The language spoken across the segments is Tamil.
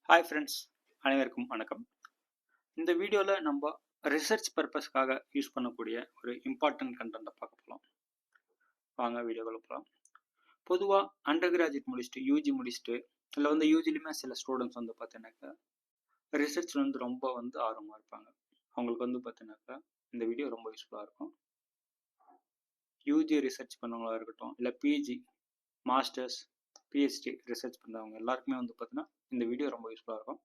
ஹாய் ஃப்ரெண்ட்ஸ், அனைவருக்கும் வணக்கம். இந்த வீடியோவில் நம்ம ரிசர்ச் பர்பஸ்க்காக யூஸ் பண்ணக்கூடிய ஒரு இம்பார்ட்டன்ட் கண்டென்ட்டை பார்க்க போகலாம். வாங்க வீடியோக்குள்ள போகலாம். பொதுவாக அண்டர் கிராஜுவேட் முடிச்சுட்டு யூஜி முடிச்சுட்டு இல்லை யூஜிலையுமே சில ஸ்டூடெண்ட்ஸ் பார்த்தீங்கன்னாக்கா ரிசர்ச்சில் ரொம்ப ஆர்வமாக இருப்பாங்க. அவங்களுக்கு பார்த்தீங்கன்னாக்கா இந்த வீடியோ ரொம்ப யூஸ்ஃபுல்லாக இருக்கும். யூஜி ரிசர்ச் பண்ணவங்களா இருக்கட்டும், இல்லை பிஜி, மாஸ்டர்ஸ், பிஹெச்டி ரிசர்ச் பண்ணுறவங்க எல்லாருக்குமே பார்த்தீங்கன்னா இந்த வீடியோ ரொம்ப யூஸ்ஃபுல்லாக இருக்கும்.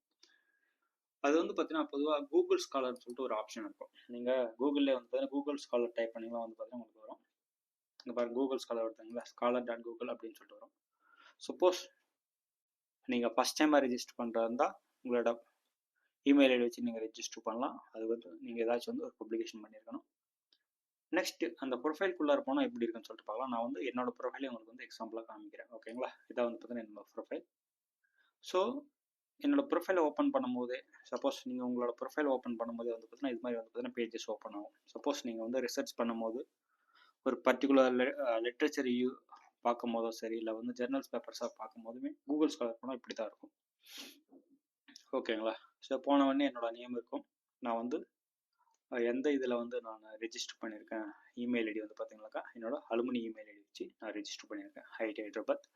அது பார்த்தீங்கன்னா பொதுவாக கூகுள் ஸ்காலர்னு சொல்லிட்டு ஒரு ஆப்ஷன் இருக்கும். நீங்கள் கூகுளில் பார்த்தீங்கன்னா கூகுள் ஸ்காலர் டைப் பண்ணிங்கன்னா பார்த்தீங்கன்னா உங்களுக்கு வரும். இங்கே பாருங்க, கூகுள் ஸ்காலர் வருதுங்களா, scholar.google அப்படின்னு சொல்லிட்டு வரும். சப்போஸ் நீங்கள் ஃபஸ்ட் டைமாக ரெஜிஸ்டர் பண்ணுறதா இருந்தால் உங்களோட இமெயில் ஐடி வச்சு நீங்கள் ரெஜிஸ்டர் பண்ணலாம். அது நீங்கள் ஏதாச்சும் ஒரு பப்ளிகேஷன் பண்ணியிருக்கணும். நெக்ஸ்ட் அந்த ப்ரொஃபைல்குள்ளார போனால் எப்படி இருக்குன்னு சொல்லிட்டு பார்க்கலாம். நான் என்னோட ப்ரொஃபைலே உங்களுக்கு எக்ஸாம்பிளாக காமிக்கிறேன். ஓகேங்களா, இதான் பார்த்தீங்கன்னா என்னோட ப்ரொஃபைல். ஸோ என்னோட ப்ரொஃபைலை ஓப்பன் பண்ணும்போது, சப்போஸ் நீங்கள் உங்களோட ப்ரொஃபைல் ஓப்பன் பண்ணும்போது பார்த்தீங்கன்னா இது மாதிரி பார்த்தீங்கன்னா பேஜஸ் ஓப்பன் ஆகும். சப்போஸ் நீங்கள் ரிசர்ச் பண்ணும்போது ஒரு பர்டிகுலர் லிட்ரேச்சர் பார்க்கும் போதோ சரி, இல்லை ஜெர்னல்ஸ் பேப்பர்ஸாக பார்க்கும் போதுமே கூகுள் ஸ்காலர் போனால் இப்படி தான் இருக்கும். ஓகேங்களா, ஸோ போனவொடனே என்னோட நேம் இருக்கும். நான் எந்த இதில் நான் ரெஜிஸ்டர் பண்ணியிருக்கேன், இமெயில் ஐடி பார்த்தீங்கன்னாக்கா என்னோட அலுமினி இமெயில் ஐடி வச்சு நான் ரெஜிஸ்டர் பண்ணியிருக்கேன், ஐஐடி ஹைதராபாத்.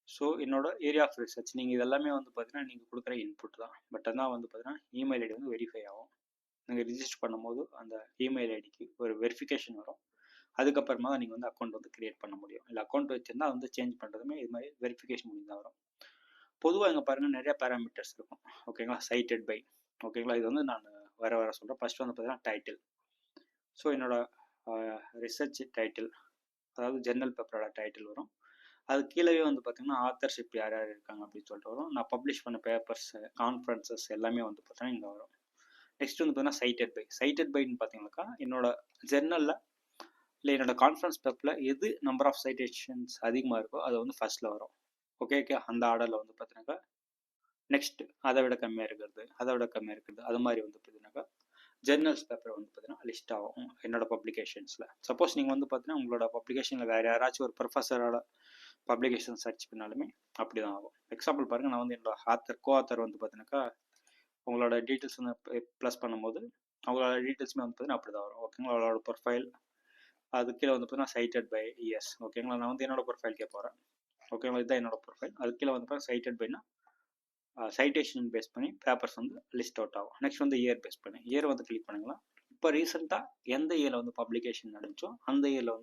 ஸோ என்னோட ஏரியா ஆஃப் ரிசர்ச் நீங்கள் இதெல்லாமே பார்த்தீங்கன்னா நீங்கள் கொடுக்குற இன்புட் தான். பட் ஆனால் பார்த்தீங்கன்னா இமெயில் ஐடி வெரிஃபை ஆகும். நீங்கள் ரிஜிஸ்டர் பண்ணும்போது அந்த இமெயில் ஐடிக்கு ஒரு வெரிஃபிகேஷன் வரும். அதுக்கப்புறமா தான் நீங்கள் அக்கௌண்ட் கிரியேட் பண்ண முடியும். இல்லை அக்கௌண்ட் வச்சுருந்தா சேஞ்ச் பண்ணுறதுமே இது மாதிரி வெரிஃபிகேஷன் முடிஞ்சு தான் வரும். பொதுவாக இங்கே பாருங்கள் நிறைய பேராமீட்டர்ஸ் இருக்கும். ஓகேங்களா, சைட்டட் பை. ஓகேங்களா, இது நான் வர சொல்கிறேன். ஃபர்ஸ்ட் பார்த்தீங்கன்னா டைட்டில். ஸோ என்னோட ரிசர்ச் டைட்டில், அதாவது ஜெர்னல் பேப்பரோட டைட்டில் வரும். அது கீழே பார்த்தீங்கன்னா ஆத்தர்ஷிப் யார் யார் இருக்காங்க அப்படின்னு சொல்லிட்டு வரும். நான் பப்ளிஷ் பண்ண பேப்பர்ஸ், கான்ஃபரன்சஸ் எல்லாமே பார்த்தீங்கன்னா இங்கே வரும். நெக்ஸ்ட் பார்த்தீங்கன்னா சைட்டட் பை. சைட்டட் பைன்னு பார்த்தீங்கன்னாக்கா என்னோட ஜெர்னலில் இல்லை என்னோட கான்ஃபரன்ஸ் பேப்பரில் எது நம்பர் ஆஃப் சைட்டேஷன்ஸ் அதிகமாக இருக்கோ அது ஃபர்ஸ்ட்டில் வரும். ஓகே, அந்த ஆர்டரில் பார்த்தீங்கன்னாக்கா நெக்ஸ்ட் அதை விட கம்மியாக இருக்கிறது அது மாதிரி பார்த்தீங்கன்னாக்கா ஜெர்னல்ஸ் பேப்பர் பார்த்தீங்கன்னா லிஸ்ட் ஆகும் என்னோட பப்ளிகேஷன்ஸில். சப்போஸ் நீங்கள் பார்த்தீங்கன்னா உங்களோட பப்ளிகேஷனில் வேறு யாராச்சும் ஒரு ப்ரொஃபஸரோட பப்ளிகேஷன் சர்ச் பண்ணாலுமே அப்படி தான் ஆகும். எக்ஸாம்பிள் பாருங்கள், நான் என்னோட கோ ஆத்தர் பார்த்தீங்கன்னாக்கா உங்களோட டீட்டெயில்ஸ் ப்ளஸ் பண்ணும்போது அவங்களோட டீட்டெயில்ஸுமே பார்த்தீங்கன்னா அப்படி தான் வரும். ஓகேங்களா, அவங்களோட ப்ரொஃபைல் அது கீழே பார்த்தீங்கன்னா சைட்டட் பை இயர்ஸ். ஓகேங்களா, நான் என்னோட ப்ரொஃபைல்கே போகிறேன். ஓகேங்களா, இதுதான் என்னோட ப்ரொஃபைல். அது கீழே பார்த்தீங்கன்னா சைட்டட் பைனா சைட்டேஷன் பேஸ் பண்ணி பேப்பர்ஸ் லிஸ்ட் அவுட் ஆகும். நெக்ஸ்ட் இயர் பேஸ் பண்ணி இயர் கிளிக் பண்ணுங்களா. இப்போ ரீசெண்டாக எந்த இயரில் பப்ளிகேஷன் நடந்துச்சோ அந்த இயரில்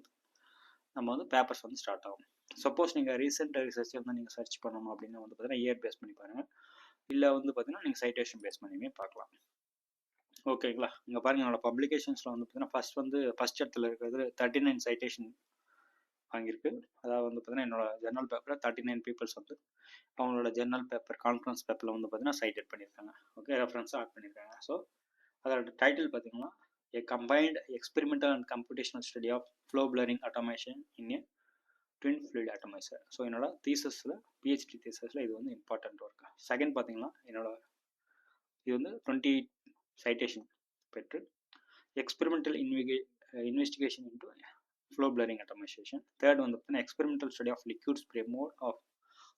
நம்ம பேப்பர்ஸ் ஸ்டார்ட் ஆகும். சப்போஸ் நீங்கள் ரீசெண்ட் ரிசர்ச் நீங்கள் சர்ச் பண்ணணும் அப்படின்னு பார்த்தீங்கன்னா இயர் பேஸ் பண்ணி பாருங்கள். இல்லை பார்த்தீங்கன்னா நீங்கள் சைட்டேஷன் பேஸ் பண்ணியுமே பார்க்கலாம். ஓகேங்களா, இங்கே பாருங்கள் என்னோட பப்ளிகேஷன்ஸில் பார்த்தீங்கன்னா ஃபர்ஸ்ட் இடத்துல இருக்கிறது 39 சைட்டேஷன் வாங்கியிருக்கு. அதாவது பார்த்தீங்கன்னா என்னோட ஜெர்னல் பேப்பரில் 39 பீப்புள்ஸ் அவங்களோட ஜெர்னல் பேப்பர், கான்ஃபரன்ஸ் பேப்பரில் பார்த்தீங்கன்னா சைட்டட் பண்ணியிருக்காங்க. ஓகே, ரெஃபரன்ஸாக ஆட் பண்ணியிருக்காங்க. ஸோ அதோட டைட்டில் பார்த்தீங்கன்னா A combined experimental and computational study of flow blurring automation in a twin fluid atomizer. So என்னோட தீசஸில், பிஹெச்டி தீசஸில் இது இம்பார்ட்டன்ட் ஒர்க். செகண்ட் பார்த்தீங்கன்னா என்னோட இது 20 சைட்டேஷன் பெற்று experimental investigation into flow blurring atomization. Third பார்த்தீங்கன்னா experimental study of liquid spray mode of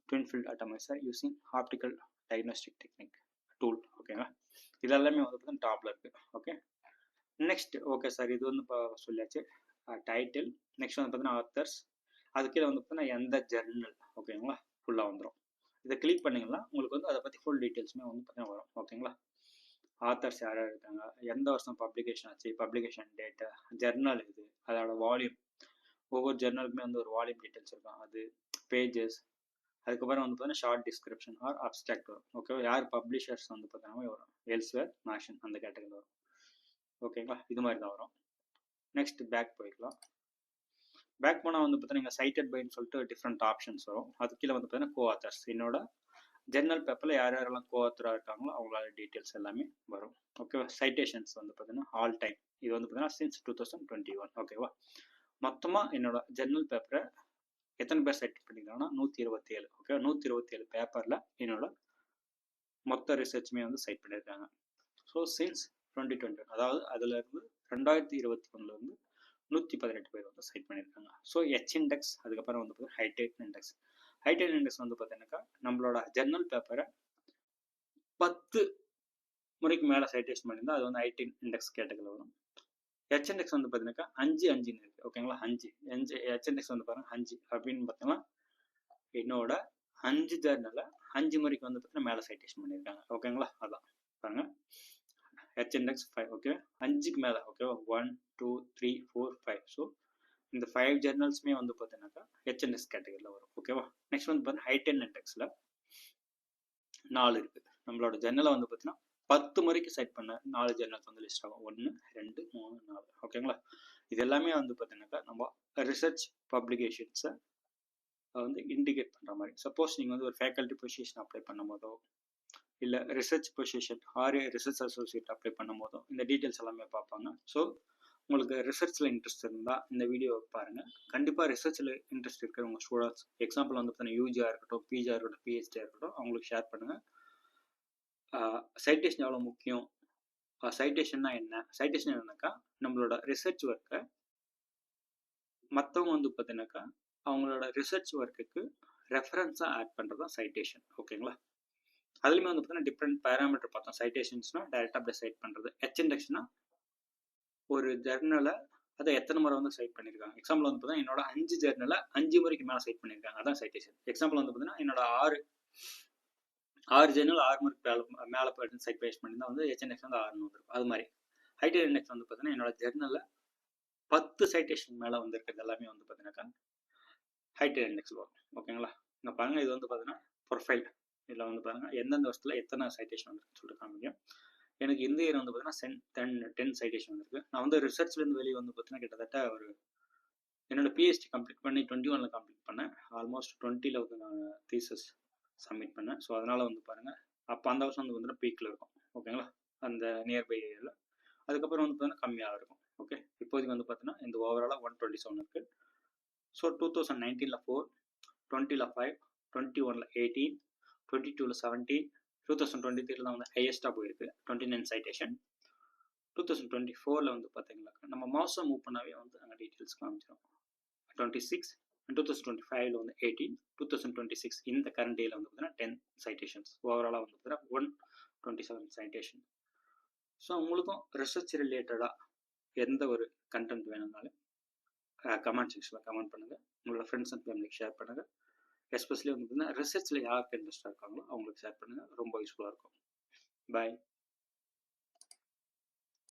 twin field atomizer using optical diagnostic technique tool. ஓகேங்களா, இதெல்லாமே பார்த்தீங்கன்னா டாப்பில் இருக்குது. ஓகே, நெக்ஸ்ட் ஓகே சார், இது இப்போ சொல்லியாச்சு டைட்டில். நெக்ஸ்ட் பார்த்தீங்கன்னா ஆத்தர்ஸ். அது கீழே பார்த்தீங்கன்னா எந்த ஜெர்னல். ஓகேங்களா, ஃபுல்லாக வந்துடும். இதை கிளிக் பண்ணிங்கன்னா உங்களுக்கு அதை பற்றி ஃபுல் டீட்டெயில்ஸுமே பார்த்தீங்கன்னா வரும். ஓகேங்களா, ஆத்தர்ஸ் யார் யார் இருக்காங்க, எந்த வருஷம் பப்ளிகேஷன் ஆச்சு, பப்ளிகேஷன் டேட்டு, ஜெர்னல் இது, அதோட வால்யூம், ஒவ்வொரு ஜெர்னலுக்குமே ஒரு வால்யூம் டீட்டெயில்ஸ் இருக்கும், அது பேஜஸ். அதுக்கப்புறம் பார்த்தீங்கன்னா ஷார்ட் டிஸ்கிரிப்ஷன் ஆர் அப்ஸ்ட்ராக்ட் வரும். ஓகேவா, யார் பப்ளிஷர்ஸ் பார்த்தீங்கன்னா வரும், எல்ஸ்வேர், மேஷன் அந்த கேட்டகரியில் வரும். ஓகேங்களா, இது மாதிரி தான் வரும். நெக்ஸ்ட் பேக் போய்க்கலாம். பேக் போனால் பார்த்தீங்கன்னா சைட்டட் பைன்னு சொல்லிட்டு டிஃப்ரெண்ட் ஆப்ஷன்ஸ் வரும். அது கீழே பார்த்தீங்கன்னா கோ ஆத்தர்ஸ். என்னோட ஜெர்னல் பேப்பரில் யார் யாரெல்லாம் கோ ஆத்தராக இருக்காங்களோ அவங்களோட டீட்டெயில்ஸ் எல்லாமே வரும். ஓகேவா, சைட்டேஷன்ஸ் பார்த்தீங்கன்னா ஆல் டைம். இது பார்த்தீங்கன்னா சின்ஸ் 2021. ஓகேவா, மொத்தமாக என்னோட ஜெர்னல் பேப்பரை எத்தனை பேர் சைட் பண்ணிக்கிறாங்கன்னா 127. ஓகே, 127 பேப்பரில் என்னோட மொத்த ரிசர்ச்சுமே சைட் பண்ணியிருக்காங்க. ஸோ சின்ஸ் 2020, அதாவது அதுலேருந்து 2021 118 பேர் சைட் பண்ணியிருக்காங்க. ஸோ ஹெச் இண்டெக்ஸ், அதுக்கப்புறம் ஹைடைட் இண்டெக்ஸ். ஹைடைட் இண்டெக்ஸ் பார்த்தீங்கன்னாக்கா நம்மளோட ஜெர்னல் பேப்பரை 10 முறைக்கு மேலே சைட்டேஷன் பண்ணியிருந்தால் அது வந்து ஐடி இண்டெக்ஸ் கேட்டகரியில் வரும். ஹெச்இண்டெக்ஸ் வந்து பார்த்தீங்கன்னாக்கா 5 இருக்குது ஓகேங்களா. 5 ஹெச்இண்டெக்ஸ் வந்து பாருங்கள் 5 அப்படின்னு பார்த்தீங்கன்னா என்னோட 5 ஜர்னலை 5 முறைக்கு வந்து பார்த்தீங்கன்னா மேலே சைட்டேஷன் பண்ணியிருக்காங்க ஓகேங்களா. அதான் பாருங்க ஹெச்இண்டெக்ஸ் 5 ஓகே 5க்கு மேலே ஓகேவா 1 2 3 4 5. ஸோ இந்த 5 ஜர்னல்ஸுமே வந்து பார்த்தீங்கன்னாக்கா ஹெச்என்எஸ் கேட்டகரியில் வரும் ஓகேவா. நெக்ஸ்ட் வந்து பார்த்தீங்கன்னா ஹைடென் இண்டெக்ஸில் 4 இருக்குது. நம்மளோட ஜர்னலை வந்து பார்த்தீங்கன்னா 10 முறைக்கு செட் பண்ண 4 ஜர்னல்ஸ் வந்து லிஸ்ட் ஆகும். 1 2 3 4 ஓகேங்களா. இது எல்லாமே வந்து பார்த்தீங்கன்னாக்கா நம்ம ரிசர்ச் பப்ளிகேஷன்ஸை வந்து இண்டிகேட் பண்ணுற மாதிரி. சப்போஸ் நீங்கள் வந்து ஒரு ஃபேக்கல்ட்டி பொசிஷன் அப்ளை பண்ணும் போதோ இல்லை research position research associate apply பண்ணும் போதோ இந்த டீட்டெயில்ஸ் எல்லாமே பார்ப்பாங்க. ஸோ உங்களுக்கு ரிசர்ச்சில் இன்ட்ரெஸ்ட் இருந்தால் இந்த வீடியோ பாருங்கள். கண்டிப்பாக ரிசர்ச்சில் இன்ட்ரெஸ்ட் இருக்கிற உங்கள் ஸ்டூடெண்ட்ஸ் எக்ஸாம்பிள் வந்து பார்த்தீங்கன்னா யூஜியாக இருக்கட்டும், பிஜியாக இருக்கட்டும், பிஹெச்டியாக இருக்கட்டும், அவங்களுக்கு ஷேர் பண்ணுங்கள். சைட்டேஷன் எவ்வளோ முக்கியம், சைட்டேஷன்னா என்ன, சைட்டேஷன் என்னன்னாக்கா நம்மளோட ரிசர்ச் ஒர்க்கை மற்றவங்க வந்து பார்த்தீங்கன்னாக்கா அவங்களோட ரிசர்ச் ஒர்க்குக்கு ரெஃபரன்ஸாக ஆட் பண்ணுறது தான் சைட்டேஷன் ஓகேங்களா. அதுலேயுமே வந்து பார்த்தீங்கன்னா டிஃப்ரெண்ட் பேராமீட்டர் பார்த்தோம். சைட்டேஷன்ஸ்னால் டைரெக்டாக அப்படியே சைட் பண்ணுறது. ஹெச்இண்டெக்ஸ்னால் ஒரு ஜர்னலை அதை எத்தனை முறை வந்து சைட் பண்ணியிருக்காங்க. எக்ஸாம்பிள் வந்து பார்த்தீங்கன்னா என்னோட 5 ஜர்னலை 5 முறைக்கு மேலே சைட் பண்ணியிருக்காங்க, அதான் சைட்டேஷன். எக்ஸாம்பிள் வந்து பார்த்தீங்கன்னா என்னோட 6 ஜர்னல் 6 முறைக்கு மேலே போய்ட்டு சைட் பேஸ் பண்ணியிருந்தால் வந்து ஹெச்என்எக்ஸ் வந்து 6 வந்துருக்கும். அது மாதிரி ஹைடென் இண்டெக்ஸ் வந்து பார்த்தீங்கன்னா என்னோட ஜர்னலில் 10 சைட்டேஷன் மேலே வந்து இருக்கிறது எல்லாமே வந்து பார்த்தீங்கன்னாக்கா ஹைடென் இண்டெக்ஸ் வரும் ஓகேங்களா. இங்கே பாருங்கள், இது வந்து பார்த்தீங்கன்னா ப்ரொஃபைல். இதில் வந்து பாருங்கள் எந்தெந்த வருஷத்தில் எத்தனை சைட்டேஷன் வந்துருக்குன்னு சொல்லிட்டு காமிக்கும். எனக்கு இந்த இயர் வந்து பார்த்தீங்கன்னா 10 சைட்டேஷன் வந்துருக்கு. நான் வந்து ரிசர்ச்லேருந்து வெளியே வந்து பார்த்தீங்கன்னா கிட்டத்தட்ட ஒரு என்னோட பிஹெச்டி கம்ப்ளீட் பண்ணி 21 கம்ப்ளீட் பண்ணேன். ஆல்மோஸ்ட் 20 வந்து நான் தீசஸ் சப்மிட் பண்ணேன். ஸோ அதனால் வந்து பாருங்கள் அப்போ அந்த வருஷம் வந்து பார்த்தீங்கன்னா பீக்கில் இருக்கும் ஓகேங்களா, அந்த நியர்பை ஏரியாவில். அதுக்கப்புறம் வந்து பார்த்தீங்கன்னா கம்மியாக இருக்கும் ஓகே. இப்போதைக்கு வந்து பார்த்தீங்கன்னா இந்த ஓவராலாக 127 இருக்குது. ஸோ 2019 4, 20 5, 21 18, 22 17, 2023 தான் வந்து ஹையஸ்ட்டாக போயிருக்கு 29 சைட்டேஷன். 2024 வந்து பார்த்தீங்கன்னாக்கா நம்ம மாதம் மூவ் பண்ணாவே வந்து அங்கே டீட்டெயில்ஸ் காமிச்சிடும். 26 and 2025 வந்து 18, 2026 இந்த கரண்ட் டேயில் வந்து பார்த்தீங்கன்னா 10 சைட்டேஷன்ஸ். ஓவராலாக வந்து பார்த்தீங்கன்னா 127 சைட்டேஷன். ஸோ உங்களுக்கும் ரிசர்ச் ரிலேட்டடாக எந்த ஒரு கண்டென்ட் வேணும்னாலும் கமெண்ட் செக்ஷனில் கமெண்ட் பண்ணுங்கள். உங்களோட ஃப்ரெண்ட்ஸ் அண்ட் ஃபேமிலிக்கு ஷேர் பண்ணுங்கள். எஸ்பெஷலி வந்து பார்த்தீங்கன்னா ரிசர்ச்சில் யாருக்கு இன்ட்ரெஸ்ட்டாக இருக்காங்களோ அவங்களுக்கு ஷேர் பண்ணுங்கள், ரொம்ப யூஸ்ஃபுல்லாக இருக்கும். பாய்.